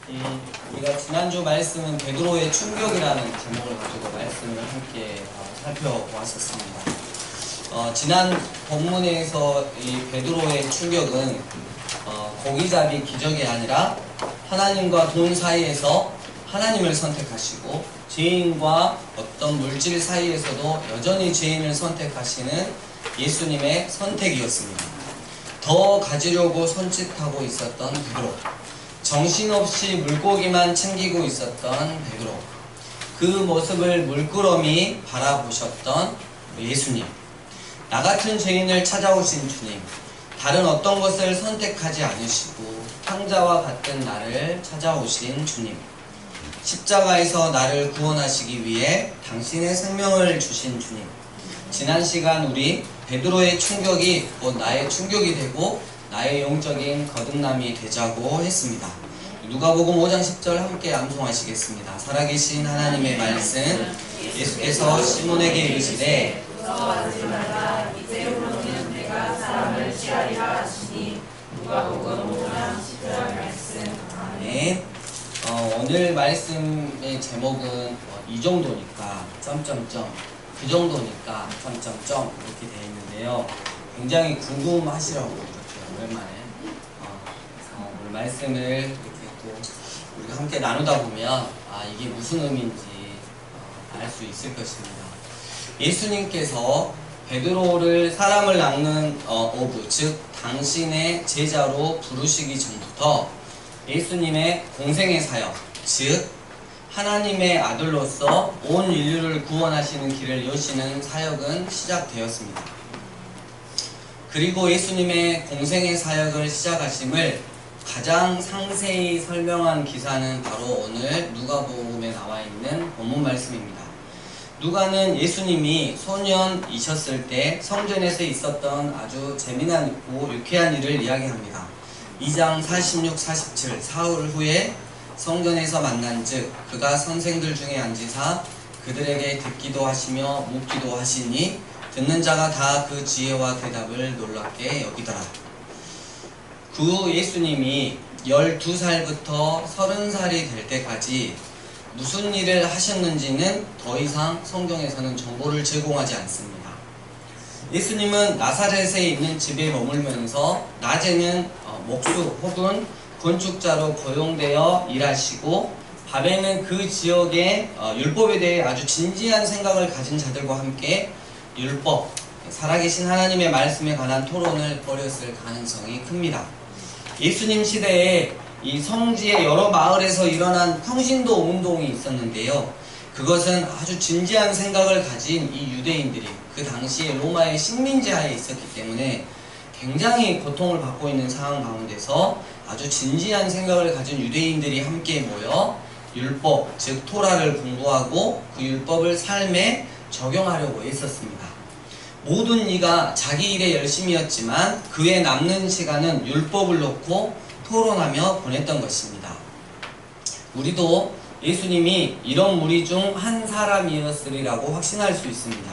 우리가 지난주 말씀은 베드로의 충격이라는 제목을 가지고 말씀을 함께 살펴보았었습니다. 지난 본문에서 이 베드로의 충격은 고기잡이 기적이 아니라 하나님과 돈 사이에서 하나님을 선택하시고 죄인과 어떤 물질 사이에서도 여전히 죄인을 선택하시는 예수님의 선택이었습니다. 더 가지려고 손짓하고 있었던 베드로, 정신없이 물고기만 챙기고 있었던 베드로, 그 모습을 물끄러미 바라보셨던 예수님, 나 같은 죄인을 찾아오신 주님, 다른 어떤 것을 선택하지 않으시고 황자와 같은 나를 찾아오신 주님, 십자가에서 나를 구원하시기 위해 당신의 생명을 주신 주님. 지난 시간 우리 베드로의 충격이 곧 나의 충격이 되고 나의 영적인 거듭남이 되자고 했습니다. 누가복음 5장 10절 함께 암송하시겠습니다. 살아계신 하나님의 말씀, 예수께서 시몬에게 이르시되 무서워하지 말라. 이제로는 내가 사람을 취하리라 하시니. 누가복음 5장 10절 말씀. 아멘. 오늘 말씀의 제목은 이 정도니까 점점점, 그 정도니까 점점점 이렇게 되어 있는데요. 굉장히 궁금하시라고 이렇게 오랜만에 오늘 말씀을 이렇게 또 우리가 함께 나누다 보면 이게 무슨 의미인지 알 수 있을 것입니다. 예수님께서 베드로를 사람을 낚는 어부, 즉 당신의 제자로 부르시기 전부터 예수님의 공생의 사역, 즉 하나님의 아들로서 온 인류를 구원하시는 길을 여시는 사역은 시작되었습니다. 그리고 예수님의 공생의 사역을 시작하심을 가장 상세히 설명한 기사는 바로 오늘 누가복음에 나와 있는 본문 말씀입니다. 누가는 예수님이 소년이셨을 때 성전에서 있었던 아주 재미나고 유쾌한 일을 이야기합니다. 2장 46, 47 사흘 후에 성전에서 만난즉 그가 선생들 중에 앉으사 그들에게 듣기도 하시며 묻기도 하시니 듣는 자가 다 그 지혜와 대답을 놀랍게 여기더라. 그 예수님이 12살부터 30살이 될 때까지 무슨 일을 하셨는지는 더 이상 성경에서는 정보를 제공하지 않습니다. 예수님은 나사렛에 있는 집에 머물면서 낮에는 목수 혹은 건축자로 고용되어 일하시고 밤에는 그 지역의 율법에 대해 아주 진지한 생각을 가진 자들과 함께 율법, 살아계신 하나님의 말씀에 관한 토론을 벌였을 가능성이 큽니다. 예수님 시대에 이 성지의 여러 마을에서 일어난 평신도 운동이 있었는데요. 그것은 아주 진지한 생각을 가진 이 유대인들이 그 당시에 로마의 식민지 하에 있었기 때문에 굉장히 고통을 받고 있는 상황 가운데서 아주 진지한 생각을 가진 유대인들이 함께 모여 율법, 즉 토라를 공부하고 그 율법을 삶에 적용하려고 했었습니다. 모든 이가 자기 일에 열심이었지만 그에 남는 시간은 율법을 놓고 토론하며 보냈던 것입니다. 우리도 예수님이 이런 무리 중 한 사람이었으리라고 확신할 수 있습니다.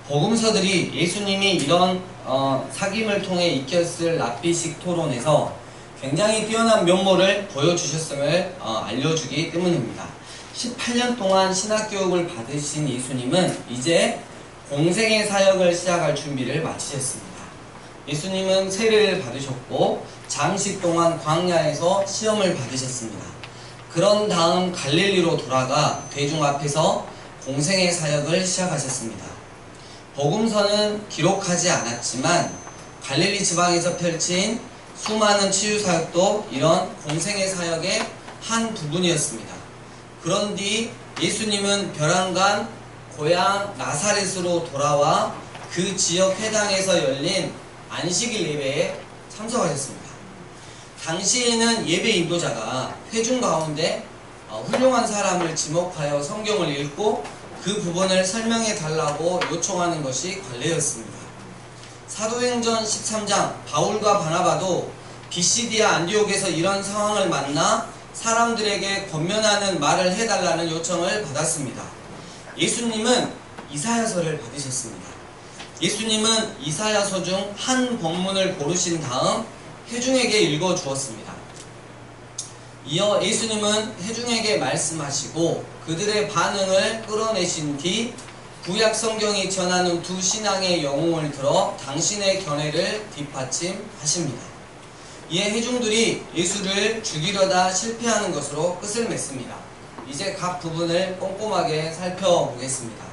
복음서들이 예수님이 이런 사귐을 통해 익혔을 랍비식 토론에서 굉장히 뛰어난 면모를 보여주셨음을 알려주기 때문입니다. 18년 동안 신학교육을 받으신 예수님은 이제 공생의 사역을 시작할 준비를 마치셨습니다. 예수님은 세례를 받으셨고 잠시 동안 광야에서 시험을 받으셨습니다. 그런 다음 갈릴리로 돌아가 대중 앞에서 공생의 사역을 시작하셨습니다. 복음서는 기록하지 않았지만 갈릴리 지방에서 펼친 수많은 치유 사역도 이런 공생의 사역의 한 부분이었습니다. 그런 뒤 예수님은 벼랑간 고향 나사렛으로 돌아와 그 지역 회당에서 열린 안식일 예배에 참석하셨습니다. 당시에는 예배 인도자가 회중 가운데 훌륭한 사람을 지목하여 성경을 읽고 그 부분을 설명해 달라고 요청하는 것이 관례였습니다. 사도행전 13장 바울과 바나바도 비시디아 안디옥에서 이런 상황을 만나 사람들에게 권면하는 말을 해달라는 요청을 받았습니다. 예수님은 이사야서를 받으셨습니다. 예수님은 이사야서 중 한 본문을 고르신 다음 회중에게 읽어주었습니다. 이어 예수님은 회중에게 말씀하시고 그들의 반응을 끌어내신 뒤 구약 성경이 전하는 두 신앙의 영웅을 들어 당신의 견해를 뒷받침하십니다. 이에 회중들이 예수를 죽이려다 실패하는 것으로 끝을 맺습니다. 이제 각 부분을 꼼꼼하게 살펴보겠습니다.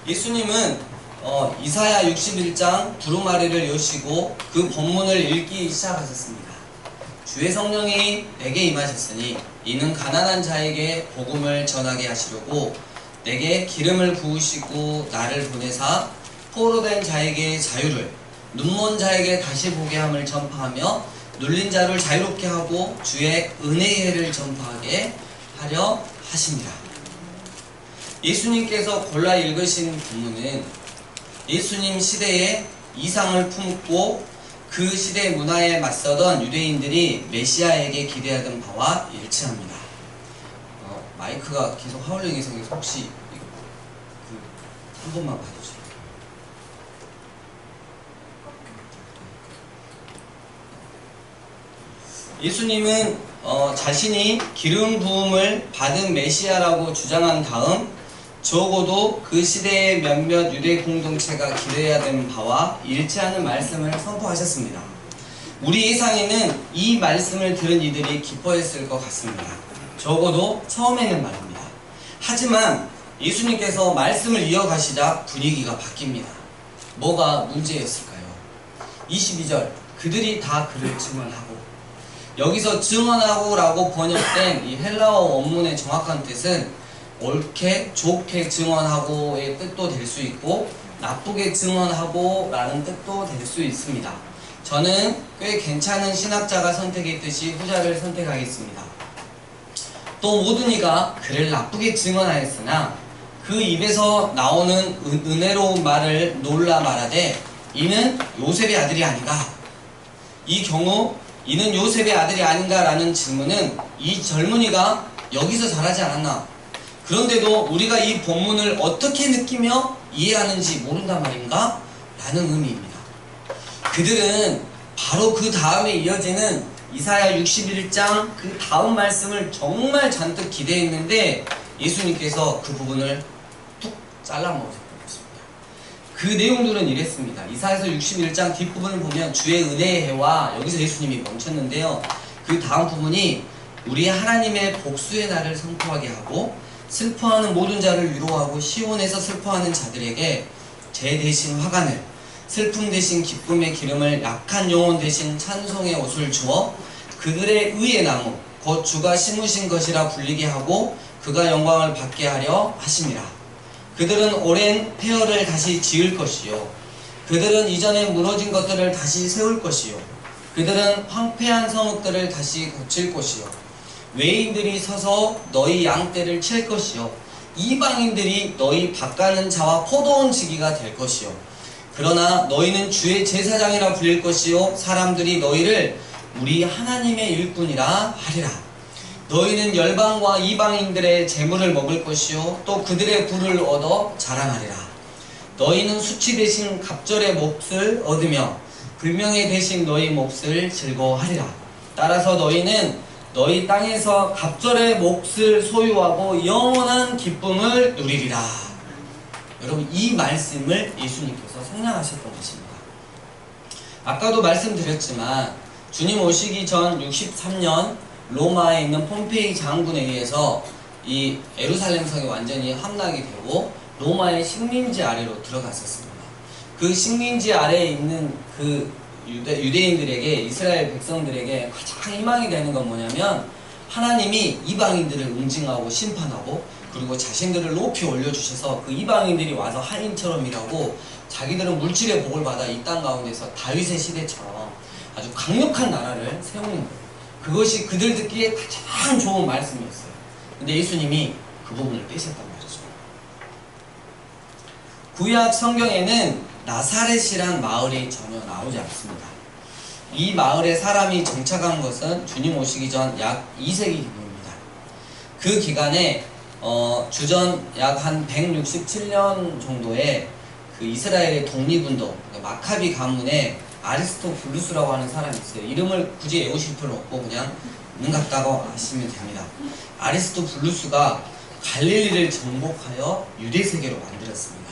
예수님은 이사야 61장 두루마리를 여시고 그 본문을 읽기 시작하셨습니다. 주의 성령이 내게 임하셨으니 이는 가난한 자에게 복음을 전하게 하시려고 내게 기름을 부으시고 나를 보내사 포로된 자에게 자유를, 눈먼 자에게 다시 보게 함을 전파하며 눌린 자를 자유롭게 하고 주의 은혜의 해를 전파하게 하려 하십니다. 예수님께서 골라 읽으신 본문은 예수님 시대에 이상을 품고 그 시대 문화에 맞서던 유대인들이 메시아에게 기대하던 바와 일치합니다. 마이크가 계속 하울링이 생겨서 혹시 한 번만 봐주세요. 예수님은 자신이 기름 부음을 받은 메시아라고 주장한 다음 적어도 그 시대의 몇몇 유대 공동체가 기대해야 되는 바와 일치하는 말씀을 선포하셨습니다. 우리 예상에는 이 말씀을 들은 이들이 기뻐했을 것 같습니다. 적어도 처음에는 말입니다. 하지만 예수님께서 말씀을 이어가시자 분위기가 바뀝니다. 뭐가 문제였을까요? 22절 그들이 다 그를 증언하고, 여기서 증언하고 라고 번역된 이 헬라어 원문의 정확한 뜻은 옳게 좋게 증언하고의 뜻도 될 수 있고 나쁘게 증언하고 라는 뜻도 될 수 있습니다. 저는 꽤 괜찮은 신학자가 선택했듯이 후자를 선택하겠습니다. 또 모든 이가 그를 나쁘게 증언하였으나 그 입에서 나오는 은혜로운 말을 놀라 말하되 이는 요셉의 아들이 아닌가? 이 경우 이는 요셉의 아들이 아닌가? 라는 질문은 이 젊은이가 여기서 자라지 않았나? 그런데도 우리가 이 본문을 어떻게 느끼며 이해하는지 모른단 말인가? 라는 의미입니다. 그들은 바로 그 다음에 이어지는 이사야 61장 그 다음 말씀을 정말 잔뜩 기대했는데 예수님께서 그 부분을 툭 잘라먹으셨습니다. 그 내용들은 이랬습니다. 이사야서 61장 뒷부분을 보면 주의 은혜의 해와 여기서 예수님이 멈췄는데요. 그 다음 부분이 우리 하나님의 복수의 날을 선포하게 하고 슬퍼하는 모든 자를 위로하고 시온에서 슬퍼하는 자들에게 제 대신 화관을, 슬픔 대신 기쁨의 기름을, 약한 영혼 대신 찬송의 옷을 주어 그들의 의의 나무 곧 주가 심으신 것이라 불리게 하고 그가 영광을 받게 하려 하심이라. 그들은 오랜 폐허를 다시 지을 것이요 그들은 이전에 무너진 것들을 다시 세울 것이요 그들은 황폐한 성읍들을 다시 고칠 것이요 외인들이 서서 너희 양떼를 칠 것이요 이방인들이 너희 밭가는 자와 포도원 지기가 될 것이요 그러나 너희는 주의 제사장이라 불릴 것이요 사람들이 너희를 우리 하나님의 일꾼이라 하리라. 너희는 열방과 이방인들의 재물을 먹을 것이요 또 그들의 부를 얻어 자랑하리라. 너희는 수치 대신 갑절의 몫을 얻으며 불명예 대신 너희 몫을 즐거워하리라. 따라서 너희는 너희 땅에서 갑절의 몫을 소유하고 영원한 기쁨을 누리리라. 여러분, 이 말씀을 예수님께서 생략하셨던 것입니다. 아까도 말씀드렸지만 주님 오시기 전 63년 로마에 있는 폼페이 장군에 의해서 이 예루살렘 성이 완전히 함락이 되고 로마의 식민지 아래로 들어갔었습니다. 그 식민지 아래에 있는 그 유대인들에게, 이스라엘 백성들에게 가장 희망이 되는 건 뭐냐면 하나님이 이방인들을 응징하고 심판하고 그리고 자신들을 높이 올려주셔서 그 이방인들이 와서 하인처럼 일하고 자기들은 물질의 복을 받아 이 땅 가운데서 다윗의 시대처럼 아주 강력한 나라를 세우는 거예요. 그것이 그들 듣기에 가장 좋은 말씀이었어요. 근데 예수님이 그 부분을 빼셨단 말이죠. 구약 성경에는 나사렛이란 마을이 전혀 나오지 않습니다. 이 마을에 사람이 정착한 것은 주님 오시기 전 약 2세기입니다. 그 기간에 주전 약 한 167년 정도에 그 이스라엘의 독립운동, 마카비 가문에 아리스토블루스라고 하는 사람이 있어요. 이름을 굳이 외우실 필요 없고 그냥 같다고 아시면 됩니다. 아리스토블루스가 갈릴리를 정복하여 유대 세계로 만들었습니다.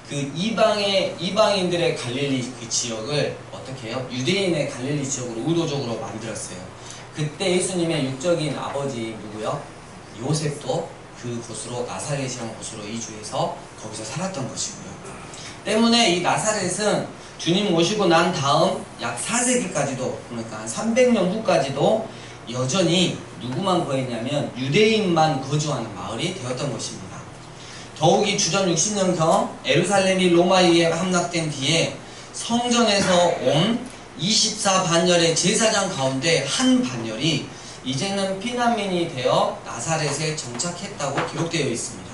그 이방인들의 갈릴리 그 지역을 어떻게 해요? 유대인의 갈릴리 지역으로 의도적으로 만들었어요. 그때 예수님의 육적인 아버지 누구요? 요셉도 그곳으로 나사렛이라는 곳으로 이주해서 거기서 살았던 것이고요. 때문에 이 나사렛은 주님 오시고 난 다음 약 4세기까지도, 그러니까 한 300년 후까지도 여전히 누구만 거했냐면 유대인만 거주하는 마을이 되었던 것입니다. 더욱이 주전 60년경 예루살렘이 로마에 의해 함락된 뒤에 성전에서 온 24반열의 제사장 가운데 한 반열이 이제는 피난민이 되어 나사렛에 정착했다고 기록되어 있습니다.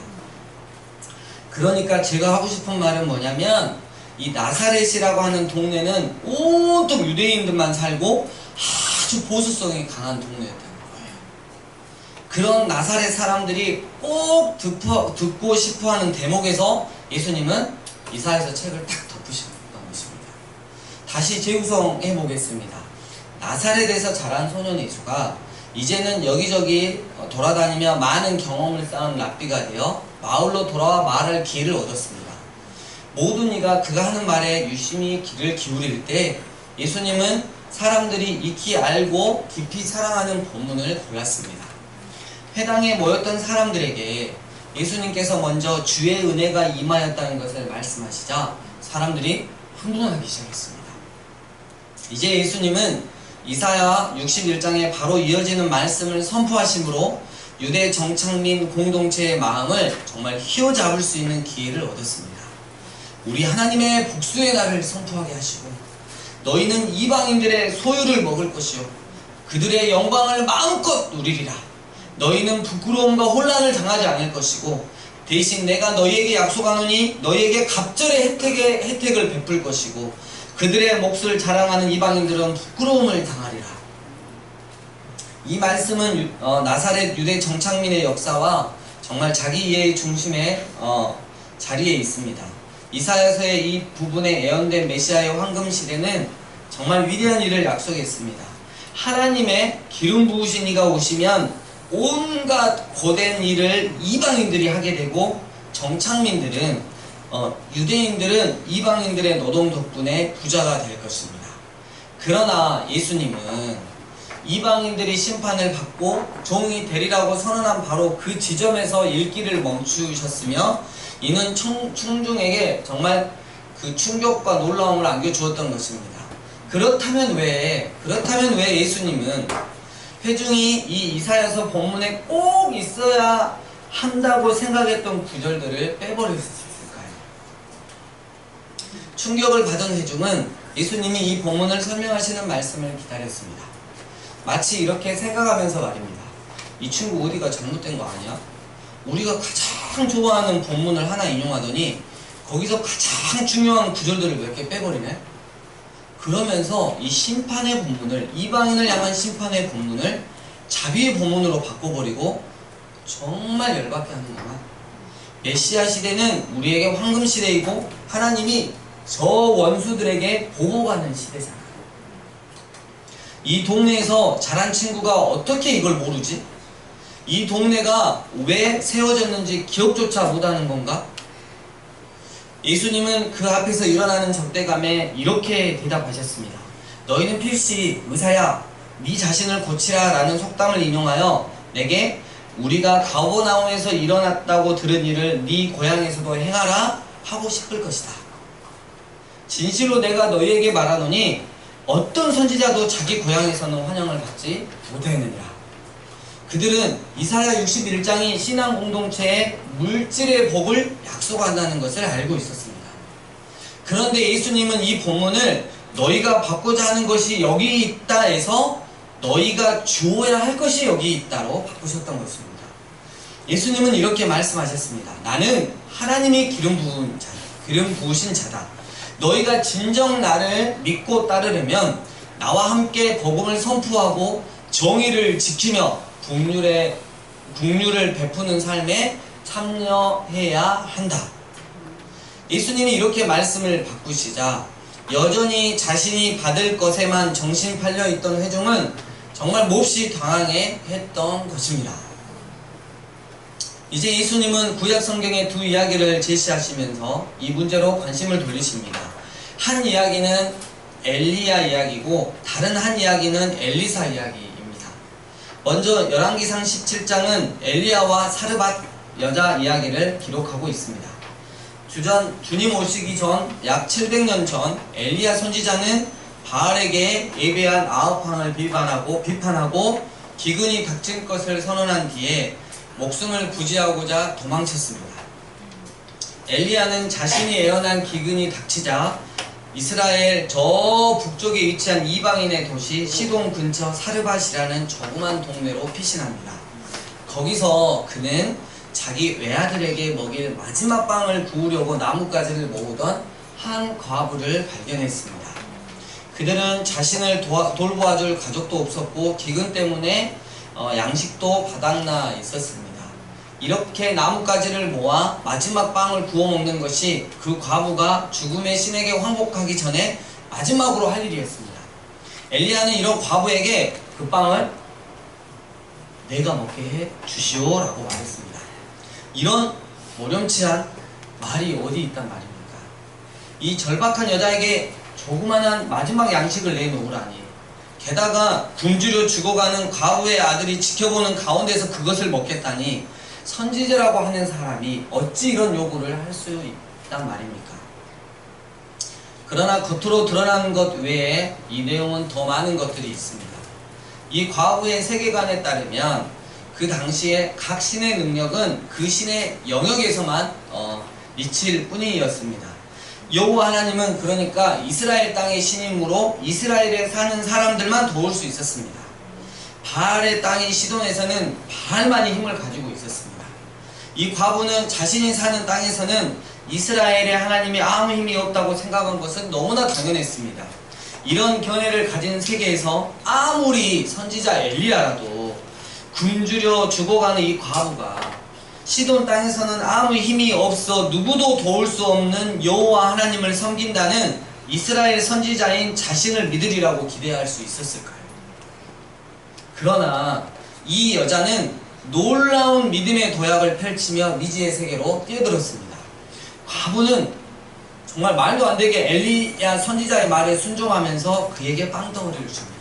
그러니까 제가 하고 싶은 말은 뭐냐면, 이 나사렛이라고 하는 동네는 온통 유대인들만 살고 아주 보수성이 강한 동네였다는 거예요. 그런 나사렛 사람들이 꼭 듣고 싶어하는 대목에서 예수님은 이사야서 책을 딱 덮으셨던 것입니다. 다시 재구성해 보겠습니다. 나사렛에서 자란 소년 예수가 이제는 여기저기 돌아다니며 많은 경험을 쌓은 랍비가 되어 마을로 돌아와 말할 기회를 얻었습니다. 모든 이가 그가 하는 말에 유심히 귀를 기울일 때 예수님은 사람들이 익히 알고 깊이 사랑하는 본문을 골랐습니다. 회당에 모였던 사람들에게 예수님께서 먼저 주의 은혜가 임하였다는 것을 말씀하시자 사람들이 흥분하기 시작했습니다. 이제 예수님은 이사야 61장에 바로 이어지는 말씀을 선포하심으로 유대 정착민 공동체의 마음을 정말 휘어잡을 수 있는 기회를 얻었습니다. 우리 하나님의 복수의 날을 선포하게 하시고 너희는 이방인들의 소유를 먹을 것이요 그들의 영광을 마음껏 누리리라. 너희는 부끄러움과 혼란을 당하지 않을 것이고 대신 내가 너희에게 약속하노니 너희에게 갑절의 혜택을 베풀 것이고 그들의 몫을 자랑하는 이방인들은 부끄러움을 당하리라. 이 말씀은 나사렛 유대 정착민의 역사와 정말 자기 이해의 중심에 자리에 있습니다. 이사야서의 이 부분에 예언된 메시아의 황금 시대는 정말 위대한 일을 약속했습니다. 하나님의 기름 부으신 이가 오시면 온갖 고된 일을 이방인들이 하게 되고 정착민들은 유대인들은 이방인들의 노동 덕분에 부자가 될 것입니다. 그러나 예수님은 이방인들이 심판을 받고 종이 되리라고 선언한 바로 그 지점에서 일기를 멈추셨으며 이는 청중에게 정말 그 충격과 놀라움을 안겨주었던 것입니다. 그렇다면 왜 예수님은 회중이 이 이사야서 본문에 꼭 있어야 한다고 생각했던 구절들을 빼버렸을까요? 충격을 받은 회중은 예수님이 이 본문을 설명하시는 말씀을 기다렸습니다. 마치 이렇게 생각하면서 말입니다. 이 친구 어디가 잘못된 거 아니야? 우리가 가장 좋아하는 본문을 하나 인용하더니 거기서 가장 중요한 구절들을 몇 개 빼버리네? 그러면서 이 심판의 본문을, 이방인을 향한 심판의 본문을 자비의 본문으로 바꿔버리고 정말 열받게 하는구나. 메시아 시대는 우리에게 황금 시대이고 하나님이 저 원수들에게 보복하는 시대잖아. 이 동네에서 자란 친구가 어떻게 이걸 모르지? 이 동네가 왜 세워졌는지 기억조차 못하는 건가? 예수님은 그 앞에서 일어나는 적대감에 이렇게 대답하셨습니다. 너희는 필시 의사야 네 자신을 고치라 라는 속담을 인용하여 내게 우리가 가버나움에서 일어났다고 들은 일을 네 고향에서도 행하라 하고 싶을 것이다. 진실로 내가 너희에게 말하노니 어떤 선지자도 자기 고향에서는 환영을 받지 못하였느니라. 그들은 이사야 61장이 신앙 공동체의 물질의 복을 약속한다는 것을 알고 있었습니다. 그런데 예수님은 이 본문을 너희가 받고자 하는 것이 여기 있다 해서 너희가 주어야 할 것이 여기 있다로 바꾸셨던 것입니다. 예수님은 이렇게 말씀하셨습니다. 나는 하나님이 기름 부으신 자다. 너희가 진정 나를 믿고 따르려면 나와 함께 복음을 선포하고 정의를 지키며 긍휼을 베푸는 삶에 참여해야 한다. 예수님이 이렇게 말씀을 바꾸시자 여전히 자신이 받을 것에만 정신 팔려 있던 회중은 정말 몹시 당황해 했던 것입니다. 이제 예수님은 구약 성경의 두 이야기를 제시하시면서 이 문제로 관심을 돌리십니다. 한 이야기는 엘리야 이야기고 다른 한 이야기는 엘리사 이야기입니다. 먼저 열왕기상 17장은 엘리야와 사르밧 여자 이야기를 기록하고 있습니다. 주님 오시기 전 약 700년 전 엘리야 선지자는 바알에게 예배한 아합 왕을 비판하고 기근이 닥칠 것을 선언한 뒤에 목숨을 부지하고자 도망쳤습니다. 엘리야는 자신이 예언한 기근이 닥치자 이스라엘 저 북쪽에 위치한 이방인의 도시 시돈 근처 사르밧이라는 조그만 동네로 피신합니다. 거기서 그는 자기 외아들에게 먹일 마지막 빵을 구우려고 나뭇가지를 모으던 한 과부를 발견했습니다. 그들은 자신을 돌보아줄 가족도 없었고 기근 때문에 양식도 바닥나 있었습니다. 이렇게 나뭇가지를 모아 마지막 빵을 구워 먹는 것이 그 과부가 죽음의 신에게 항복하기 전에 마지막으로 할 일이었습니다. 엘리야는 이런 과부에게 그 빵을 내가 먹게 해 주시오라고 말했습니다. 이런 모렴치한 말이 어디 있단 말입니까? 이 절박한 여자에게 조그만한 마지막 양식을 내놓으라니, 게다가 굶주려 죽어가는 과부의 아들이 지켜보는 가운데서 그것을 먹겠다니, 선지자라고 하는 사람이 어찌 이런 요구를 할 수 있단 말입니까? 그러나 겉으로 드러나는 것 외에 이 내용은 더 많은 것들이 있습니다. 이 과부의 세계관에 따르면 그 당시에 각 신의 능력은 그 신의 영역에서만 미칠 뿐이었습니다. 여호와 하나님은 그러니까 이스라엘 땅의 신이므로 이스라엘에 사는 사람들만 도울 수 있었습니다. 바알의 땅인 시돈에서는 바알만이 힘을 가지고 있었습니다. 이 과부는 자신이 사는 땅에서는 이스라엘의 하나님이 아무 힘이 없다고 생각한 것은 너무나 당연했습니다. 이런 견해를 가진 세계에서 아무리 선지자 엘리야라도 굶주려 죽어가는 이 과부가 시돈 땅에서는 아무 힘이 없어 누구도 도울 수 없는 여호와 하나님을 섬긴다는 이스라엘 선지자인 자신을 믿으리라고 기대할 수 있었을까요? 그러나 이 여자는 놀라운 믿음의 도약을 펼치며 미지의 세계로 뛰어들었습니다. 과부는 정말 말도 안 되게 엘리야 선지자의 말에 순종하면서 그에게 빵덩어리를 줍니다.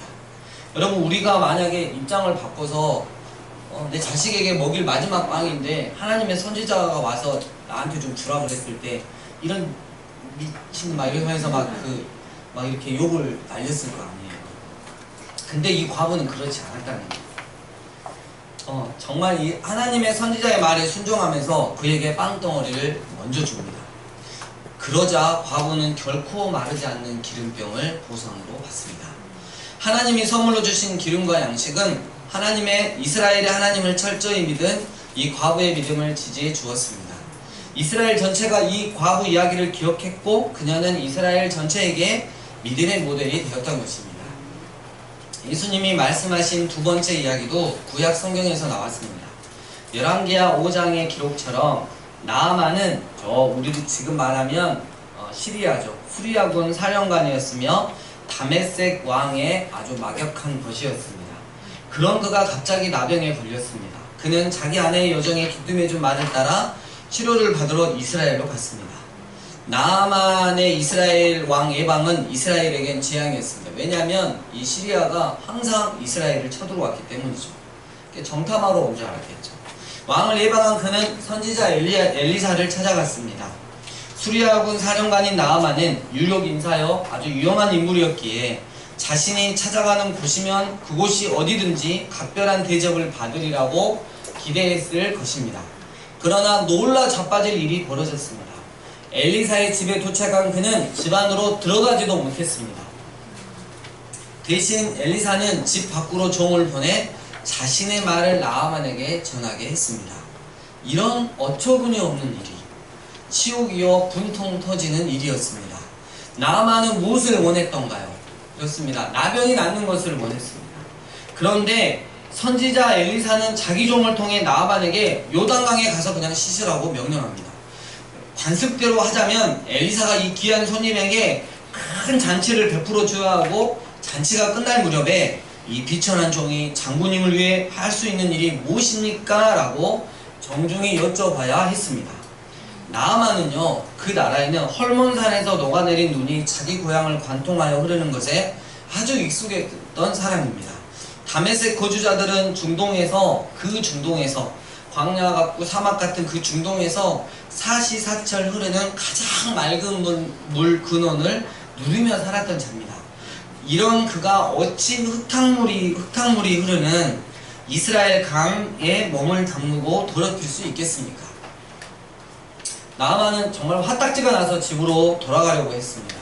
여러분, 우리가 만약에 입장을 바꿔서 내 자식에게 먹일 마지막 빵인데 하나님의 선지자가 와서 나한테 좀 주라 그랬을 때 이런 미친 막 이러면서 막 이렇게 욕을 날렸을 거 아니에요. 근데 이 과부는 그렇지 않았다는 거예요. 정말 이 하나님의 선지자의 말에 순종하면서 그에게 빵덩어리를 먼저 줍니다. 그러자 과부는 결코 마르지 않는 기름병을 보상으로 받습니다. 하나님이 선물로 주신 기름과 양식은 이스라엘의 하나님을 철저히 믿은 이 과부의 믿음을 지지해 주었습니다. 이스라엘 전체가 이 과부 이야기를 기억했고 그녀는 이스라엘 전체에게 믿음의 모델이 되었던 것입니다. 예수님이 말씀하신 두 번째 이야기도 구약 성경에서 나왔습니다. 열왕기하 5장의 기록처럼 나아만은 우리도 지금 말하면 시리아죠. 수리아군 사령관이었으며 다메섹 왕의 아주 막역한 것이었습니다. 그런 그가 갑자기 나병에 걸렸습니다. 그는 자기 아내의 여정에 기뜸해준 말을 따라 치료를 받으러 이스라엘로 갔습니다. 나아만의 이스라엘 왕 예방은 이스라엘에겐 재앙이었습니다. 왜냐하면 이 시리아가 항상 이스라엘을 쳐들어왔기 때문이죠. 정탐하러 온 줄 알았겠죠. 왕을 예방한 그는 선지자 엘리사를 찾아갔습니다. 수리아군 사령관인 나아만은 유력 인사여 아주 위험한 인물이었기에 자신이 찾아가는 곳이면 그곳이 어디든지 각별한 대접을 받으리라고 기대했을 것입니다. 그러나 놀라 자빠질 일이 벌어졌습니다. 엘리사의 집에 도착한 그는 집 안으로 들어가지도 못했습니다. 대신 엘리사는 집 밖으로 종을 보내 자신의 말을 나아만에게 전하게 했습니다. 이런 어처구니 없는 일이 치욕이요 분통 터지는 일이었습니다. 나아만은 무엇을 원했던가요? 그렇습니다. 나병이 낫는 것을 원했습니다. 그런데 선지자 엘리사는 자기 종을 통해 나아만에게 요단강에 가서 그냥 씻으라고 명령합니다. 관습대로 하자면 엘리사가 이 귀한 손님에게 큰 잔치를 베풀어 줘야 하고 잔치가 끝날 무렵에 이 비천한 종이 장군님을 위해 할 수 있는 일이 무엇입니까? 라고 정중히 여쭤봐야 했습니다. 나아만은요, 그 나라에는 헐몬산에서 녹아내린 눈이 자기 고향을 관통하여 흐르는 것에 아주 익숙했던 사람입니다. 다메섹 거주자들은 중동에서 광야 같고 사막 같은 그 중동에서 사시사철 흐르는 가장 맑은 물 근원을 누리며 살았던 자입니다. 이런 그가 어찌 흙탕물이 흐르는 이스라엘 강에 몸을 담그고 더럽힐 수 있겠습니까? 나아만은 정말 화딱지가 나서 집으로 돌아가려고 했습니다.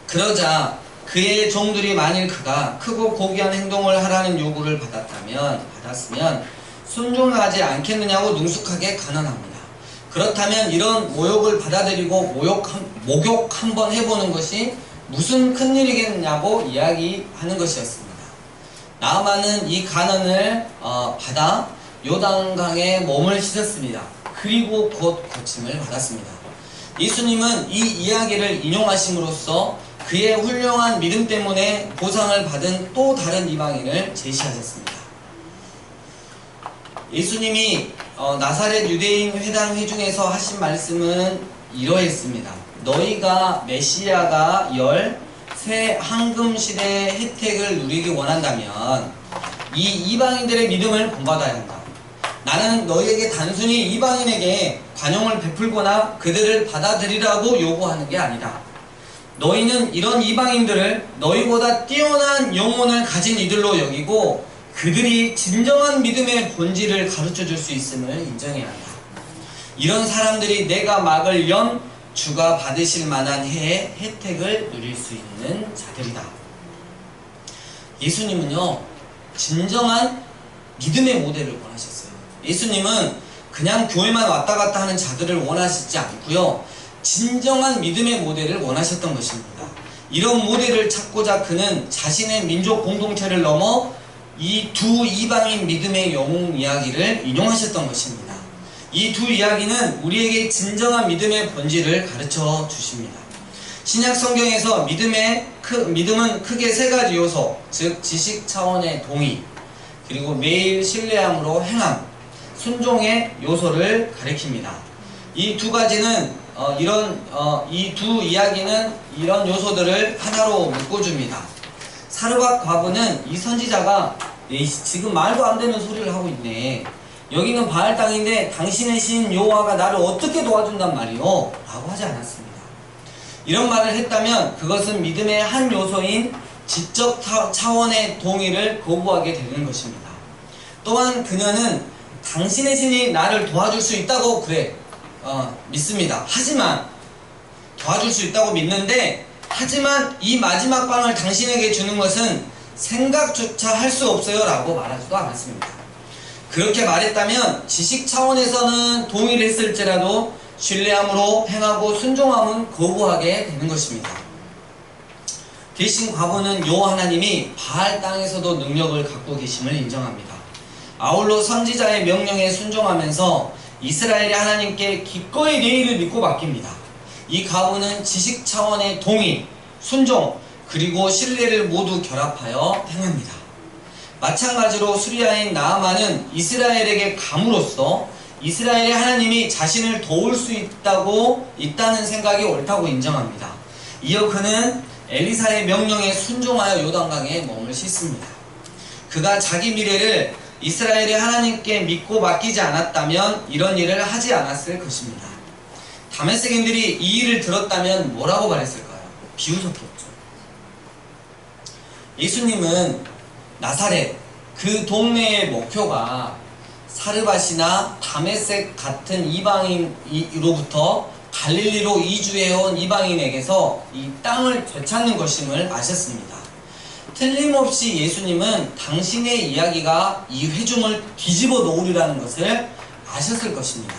그러자 그의 종들이 만일 그가 크고 고귀한 행동을 하라는 요구를 받았으면 순종하지 않겠느냐고 능숙하게 간언합니다. 그렇다면 이런 모욕을 받아들이고 목욕 한번 해보는 것이 무슨 큰일이겠냐고 이야기하는 것이었습니다. 나아만은 이 간언을 받아 요단강에 몸을 씻었습니다. 그리고 곧 고침을 받았습니다. 예수님은 이 이야기를 인용하심으로써 그의 훌륭한 믿음 때문에 보상을 받은 또 다른 이방인을 제시하셨습니다. 예수님이 나사렛 유대인 회당 회중에서 하신 말씀은 이러했습니다. 너희가 메시아가 열 새 황금시대의 혜택을 누리기 원한다면 이 이방인들의 믿음을 본받아야 한다. 나는 너희에게 단순히 이방인에게 관용을 베풀거나 그들을 받아들이라고 요구하는 게 아니다. 너희는 이런 이방인들을 너희보다 뛰어난 영혼을 가진 이들로 여기고 그들이 진정한 믿음의 본질을 가르쳐줄 수 있음을 인정해야 한다. 이런 사람들이 내가 막을 연 주가 받으실 만한 해의 혜택을 누릴 수 있는 자들이다. 예수님은요, 진정한 믿음의 모델을 원하셨어요. 예수님은 그냥 교회만 왔다 갔다 하는 자들을 원하시지 않고요, 진정한 믿음의 모델을 원하셨던 것입니다. 이런 모델을 찾고자 그는 자신의 민족 공동체를 넘어 이 두 이방인 믿음의 영웅 이야기를 인용하셨던 것입니다. 이 두 이야기는 우리에게 진정한 믿음의 본질을 가르쳐 주십니다. 신약 성경에서 믿음은 크게 세 가지 요소, 즉 지식 차원의 동의, 그리고 매일 신뢰함으로 행함, 순종의 요소를 가리킵니다. 이 두 가지는 이 두 이야기는 이런 요소들을 하나로 묶어줍니다. 사르밧 과부는 이 선지자가 지금 말도 안 되는 소리를 하고 있네. 여기는 바알 땅인데 당신의 신 여호와가 나를 어떻게 도와준단 말이요? 라고 하지 않았습니다. 이런 말을 했다면 그것은 믿음의 한 요소인 지적 차원의 동의를 거부하게 되는 것입니다. 또한 그녀는 당신의 신이 나를 도와줄 수 있다고 믿습니다. 하지만 도와줄 수 있다고 믿는데, 하지만 이 마지막 빵을 당신에게 주는 것은 생각조차 할 수 없어요 라고 말하지도 않았습니다. 그렇게 말했다면 지식 차원에서는 동의를 했을지라도 신뢰함으로 행하고 순종함은 거부하게 되는 것입니다. 대신 과부는 여호와 하나님이 바알 땅에서도 능력을 갖고 계심을 인정합니다. 아울러 선지자의 명령에 순종하면서 이스라엘의 하나님께 기꺼이 내일을 믿고 맡깁니다. 이 과부는 지식 차원의 동의, 순종, 그리고 신뢰를 모두 결합하여 행합니다. 마찬가지로 수리아인 나아만은 이스라엘에게 감으로써 이스라엘의 하나님이 자신을 도울 수 있다는 생각이 옳다고 인정합니다. 이어 그는 엘리사의 명령에 순종하여 요단강에 몸을 씻습니다. 그가 자기 미래를 이스라엘의 하나님께 믿고 맡기지 않았다면 이런 일을 하지 않았을 것입니다. 다메섹인들이 이 일을 들었다면 뭐라고 말했을까요? 비웃었겠죠. 예수님은 나사렛, 그 동네의 목표가 사르밧이나 다메섹 같은 이방인으로부터 갈릴리로 이주해온 이방인에게서 이 땅을 되찾는 것임을 아셨습니다. 틀림없이 예수님은 당신의 이야기가 이 회중을 뒤집어 놓으리라는 것을 아셨을 것입니다.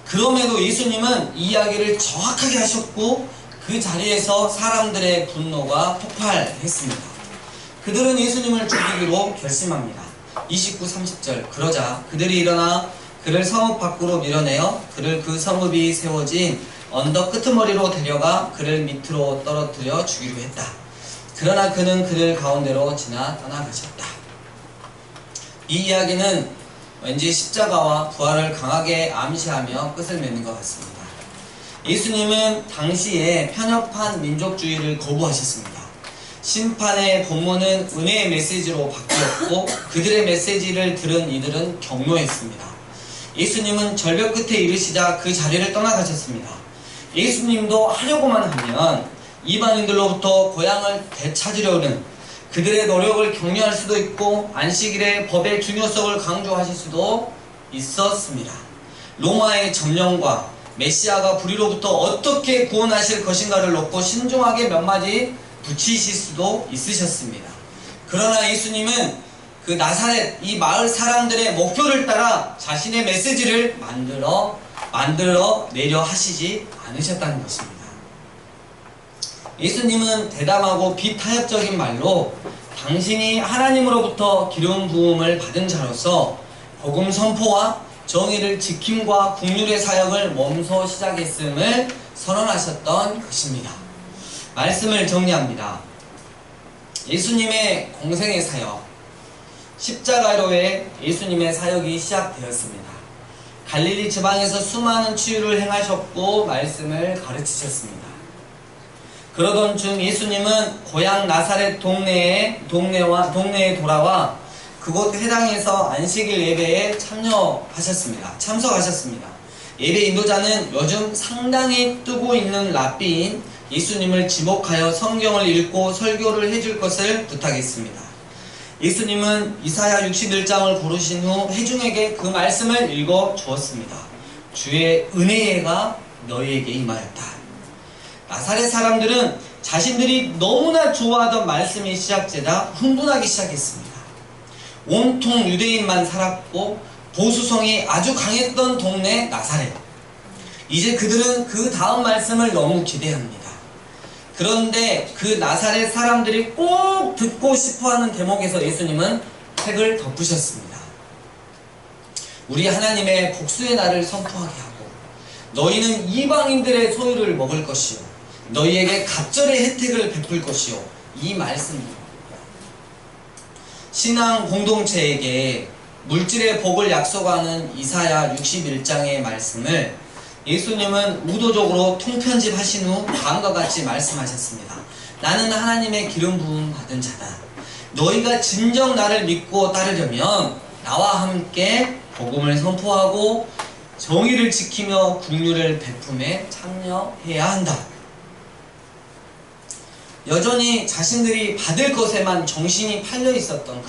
그럼에도 예수님은 이 이야기를 정확하게 하셨고 그 자리에서 사람들의 분노가 폭발했습니다. 그들은 예수님을 죽이기로 결심합니다. 29, 30절. 그러자 그들이 일어나 그를 성읍 밖으로 밀어내어 그를 그 성읍이 세워진 언덕 끄트머리로 데려가 그를 밑으로 떨어뜨려 죽이려 했다. 그러나 그는 그들 가운데로 지나 떠나가셨다. 이 이야기는 왠지 십자가와 부활을 강하게 암시하며 끝을 맺는 것 같습니다. 예수님은 당시에 편협한 민족주의를 거부하셨습니다. 심판의 본문은 은혜의 메시지로 바뀌었고 그들의 메시지를 들은 이들은 경노했습니다. 예수님은 절벽 끝에 이르시자 그 자리를 떠나가셨습니다. 예수님도 하려고만 하면 이방인들로부터 고향을 되찾으려는 그들의 노력을 격려할 수도 있고 안식일의 법의 중요성을 강조하실 수도 있었습니다. 로마의 점령과 메시아가 불의로부터 어떻게 구원하실 것인가를 놓고 신중하게 몇 마디 붙이실 수도 있으셨습니다. 그러나 예수님은 그 나사렛 이 마을 사람들의 목표를 따라 자신의 메시지를 만들어 내려 하시지 않으셨다는 것입니다. 예수님은 대담하고 비타협적인 말로 당신이 하나님으로부터 기름 부음을 받은 자로서 복음 선포와 정의를 지킴과 국률의 사역을 몸소 시작했음을 선언하셨던 것입니다. 말씀을 정리합니다. 예수님의 공생의 사역, 십자가로의 예수님의 사역이 시작되었습니다. 갈릴리 지방에서 수많은 치유를 행하셨고 말씀을 가르치셨습니다. 그러던 중 예수님은 고향 나사렛 동네에 돌아와 그곳 회당에서 안식일 예배에 참석하셨습니다. 예배 인도자는 요즘 상당히 뜨고 있는 랍비인 예수님을 지목하여 성경을 읽고 설교를 해줄 것을 부탁했습니다. 예수님은 이사야 61장을 고르신 후 회중에게 그 말씀을 읽어 주었습니다. 주의 은혜가 너희에게 임하였다. 나사렛 사람들은 자신들이 너무나 좋아하던 말씀이 시작되자 흥분하기 시작했습니다. 온통 유대인만 살았고 보수성이 아주 강했던 동네 나사렛. 이제 그들은 그 다음 말씀을 너무 기대합니다. 그런데 그 나사렛 사람들이 꼭 듣고 싶어하는 대목에서 예수님은 책을 덮으셨습니다. 우리 하나님의 복수의 날을 선포하게 하고 너희는 이방인들의 소유를 먹을 것이요 너희에게 갑절의 혜택을 베풀 것이요 이 말씀입니다. 신앙 공동체에게 물질의 복을 약속하는 이사야 61장의 말씀을 예수님은 의도적으로 통편집하신 후 다음과 같이 말씀하셨습니다. 나는 하나님의 기름 부음 받은 자다. 너희가 진정 나를 믿고 따르려면 나와 함께 복음을 선포하고 정의를 지키며 긍휼을 베품에 참여해야 한다. 여전히 자신들이 받을 것에만 정신이 팔려 있었던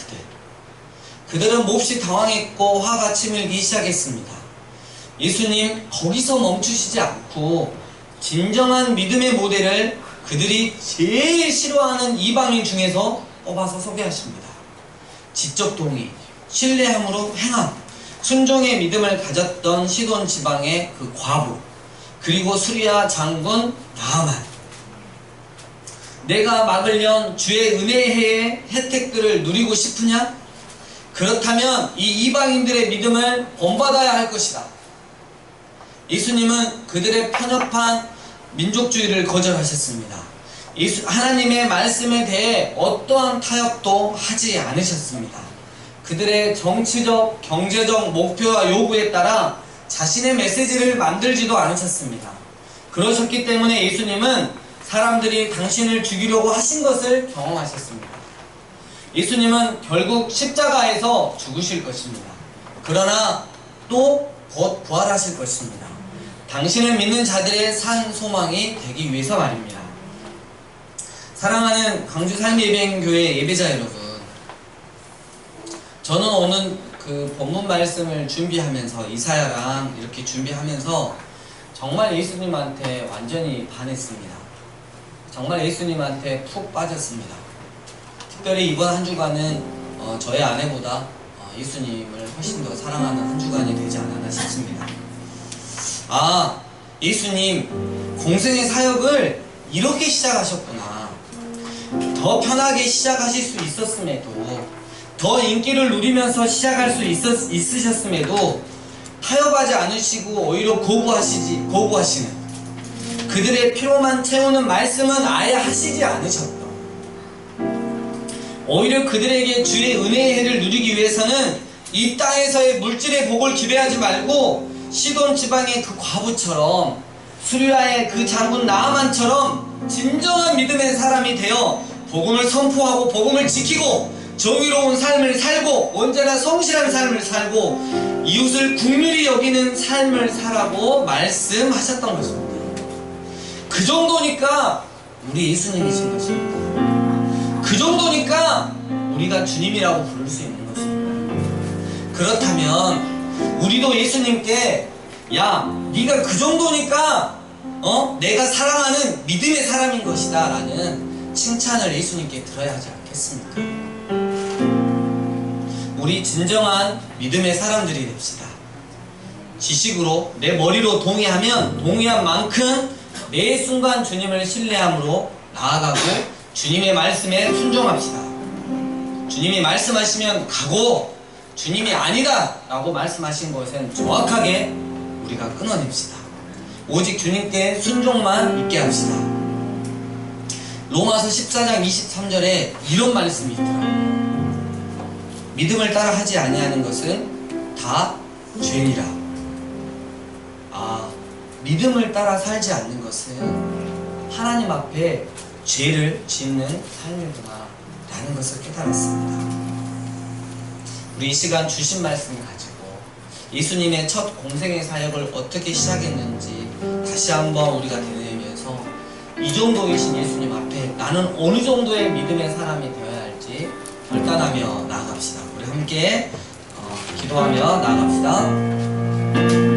그들은 몹시 당황했고 화가 치밀기 시작했습니다. 예수님 거기서 멈추시지 않고 진정한 믿음의 모델을 그들이 제일 싫어하는 이방인 중에서 뽑아서 소개하십니다. 지적 동의, 신뢰함으로 행함, 순종의 믿음을 가졌던 시돈 지방의 그 과부, 그리고 수리아 장군 나아만. 내가 막으련 주의 은혜의 혜택들을 누리고 싶으냐? 그렇다면 이 이방인들의 믿음을 본받아야 할 것이다. 예수님은 그들의 편협한 민족주의를 거절하셨습니다. 하나님의 말씀에 대해 어떠한 타협도 하지 않으셨습니다. 그들의 정치적, 경제적 목표와 요구에 따라 자신의 메시지를 만들지도 않으셨습니다. 그러셨기 때문에 예수님은 사람들이 당신을 죽이려고 하신 것을 경험하셨습니다. 예수님은 결국 십자가에서 죽으실 것입니다. 그러나 또 곧 부활하실 것입니다. 당신을 믿는 자들의 산 소망이 되기 위해서 말입니다. 사랑하는 강주 삶예배교회 예배자 여러분, 저는 오늘 그 본문 말씀을 준비하면서 이사야랑 이렇게 준비하면서 정말 예수님한테 완전히 반했습니다. 정말 예수님한테 푹 빠졌습니다. 특별히 이번 한 주간은 저의 아내보다 예수님을 훨씬 더 사랑하는 한 주간이 되지 않았나 싶습니다. 아, 예수님 공생의 사역을 이렇게 시작하셨구나. 더 편하게 시작하실 수 있었음에도, 더 인기를 누리면서 시작할 수 있으셨음에도 타협하지 않으시고 오히려 거부하시는, 그들의 피로만 채우는 말씀은 아예 하시지 않으셨다. 오히려 그들에게 주의 은혜의 해를 누리기 위해서는 이 땅에서의 물질의 복을 기대하지 말고 시돈 지방의 그 과부처럼 수리아의 그 장군 나아만처럼 진정한 믿음의 사람이 되어 복음을 선포하고 복음을 지키고 정의로운 삶을 살고 언제나 성실한 삶을 살고 이웃을 긍휼히 여기는 삶을 살라고 말씀하셨던 것입니다. 그 정도니까 우리 예수님이신 것입니다. 그 정도니까 우리가 주님이라고 부를 수 있는 것입니다. 그렇다면 우리도 예수님께 야, 네가 그 정도니까 내가 사랑하는 믿음의 사람인 것이다 라는 칭찬을 예수님께 들어야 하지 않겠습니까? 우리 진정한 믿음의 사람들이 됩시다. 지식으로 내 머리로 동의하면 동의한 만큼 매 순간 주님을 신뢰함으로 나아가고 주님의 말씀에 순종합시다. 주님이 말씀하시면 가고 주님이 아니다 라고 말씀하신 것은 정확하게 우리가 끊어냅시다. 오직 주님께 순종만 있게 합시다. 로마서 14장 23절에 이런 말씀이 있더라고요. 믿음을 따라 하지 아니하는 것은 다 죄니라. 믿음을 따라 살지 않는 것은 하나님 앞에 죄를 짓는 삶이구나 라는 것을 깨달았습니다. 우리 이 시간 주신 말씀을 가지고 예수님의 첫 공생의 사역을 어떻게 시작했는지 다시 한번 우리가 되뇌면서 이 정도이신 예수님 앞에 나는 어느 정도의 믿음의 사람이 되어야 할지 결단하며 나아갑시다. 우리 함께 기도하며 나아갑시다.